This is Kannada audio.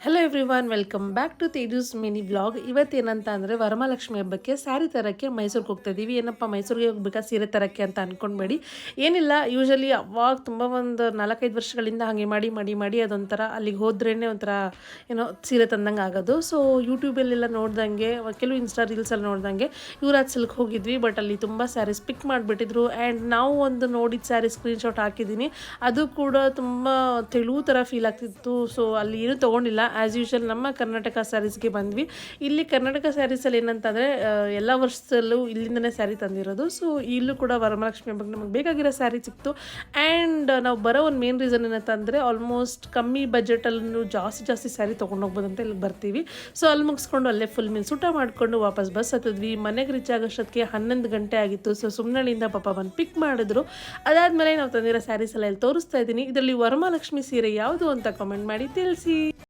Hello everyone, welcome back to Tejas mini blog. ಇವತ್ತೇನಂತ ಅಂದರೆ ವರಮಹಾಲಕ್ಷ್ಮಿ ಹಬ್ಬಕ್ಕೆ ಸ್ಯಾರಿ ತರಕ್ಕೆ ಮೈಸೂರಿಗೆ ಹೋಗ್ತಾ ಇದ್ದೀವಿ. ಏನಪ್ಪ ಮೈಸೂರಿಗೆ ಹೋಗ್ಬೇಕಾ ಸೀರೆ ತರಕ್ಕೆ ಅಂತ ಅಂದ್ಕೊಂಡ್ಬೇಡಿ. ಏನಿಲ್ಲ, ಯೂಶಲಿ ಅವಾಗ ತುಂಬ ಒಂದು 4-5 ವರ್ಷಗಳಿಂದ ಹಾಗೆ ಮಾಡಿ ಮಾಡಿ ಮಾಡಿ ಅದೊಂಥರ ಅಲ್ಲಿಗೆ ಹೋದ್ರೇ ಒಂಥರ ಏನೋ ಸೀರೆ ತಂದಂಗೆ ಆಗೋದು. ಸೊ ಯೂಟ್ಯೂಬಲ್ಲೆಲ್ಲ ನೋಡ್ದಂಗೆ, ಕೆಲವು ಇನ್ಸ್ಟಾ ರೀಲ್ಸಲ್ಲಿ ನೋಡ್ದಂಗೆ ಯುವರಾಜ್ ಸಿಲ್ಕ್ ಹೋಗಿದ್ವಿ. ಬಟ್ ಅಲ್ಲಿ ತುಂಬ ಸ್ಯಾರೀಸ್ ಪಿಕ್ ಮಾಡಿಬಿಟ್ಟಿದ್ರು. ಆ್ಯಂಡ್ ನಾವು ಒಂದು ನೋಡಿದ ಸ್ಯಾರಿ ಸ್ಕ್ರೀನ್ಶಾಟ್ ಹಾಕಿದ್ದೀನಿ. ಅದು ಕೂಡ ತುಂಬ ತೆಳು ಥರ ಫೀಲ್ ಆಗ್ತಿತ್ತು. ಸೊ ಅಲ್ಲಿ ಏನೂ ತೊಗೊಂಡಿಲ್ಲ. ಆ್ಯಸ್ ಯೂಶುವಲ್ ನಮ್ಮ ಕರ್ನಾಟಕ ಸ್ಯಾರೀಸ್ಗೆ ಬಂದ್ವಿ. ಇಲ್ಲಿ ಕರ್ನಾಟಕ ಸ್ಯಾರೀಸಲ್ಲಿ ಏನಂತಂದರೆ ಎಲ್ಲ ವರ್ಷದಲ್ಲೂ ಇಲ್ಲಿಂದನೇ ಸ್ಯಾರಿ ತಂದಿರೋದು. ಸೊ ಇಲ್ಲೂ ಕೂಡ ವರಮಹಾಲಕ್ಷ್ಮಿ ಹಬ್ಬಕ್ಕೆ ನಮಗೆ ಬೇಕಾಗಿರೋ ಸ್ಯಾರಿ ಸಿಕ್ತು. ಆ್ಯಂಡ್ ನಾವು ಬರೋ ಒಂದು ಮೇನ್ ರೀಸನ್ ಏನಂತಂದರೆ ಆಲ್ಮೋಸ್ಟ್ ಕಮ್ಮಿ ಬಜೆಟಲ್ಲೂ ಜಾಸ್ತಿ ಸ್ಯಾರಿ ತೊಗೊಂಡೋಗ್ಬೋದು ಅಂತ ಇಲ್ಲಿಗೆ ಬರ್ತೀವಿ. ಸೊ ಅಲ್ಲಿ ಮುಗಿಸ್ಕೊಂಡು ಅಲ್ಲೇ ಫುಲ್ ಮೀಲ್ಸ್ ಊಟ ಮಾಡಿಕೊಂಡು ವಾಪಸ್ ಬಸ್ ಹತ್ತಿದ್ವಿ. ಮನೆಗೆ ರೀಚ್ ಆಗೋಷ್ಟೊತ್ತಿಗೆ 11 ಗಂಟೆ ಆಗಿತ್ತು. ಸೊ ಸುಮ್ಮನಳ್ಳಿಯಿಂದ ಪಾಪ ಬಂದು ಪಿಕ್ ಮಾಡಿದ್ರು. ಅದಾದಮೇಲೆ ನಾವು ತಂದಿರೋ ಸ್ಯಾರೀಸ್ ಎಲ್ಲ ಇಲ್ಲಿ ತೋರಿಸ್ತಾ ಇದ್ದೀನಿ. ಇದರಲ್ಲಿ ವರಮಹಾಲಕ್ಷ್ಮಿ ಸೀರೆ ಯಾವುದು ಅಂತ ಕಾಮೆಂಟ್ ಮಾಡಿ ತಿಳಿಸಿ.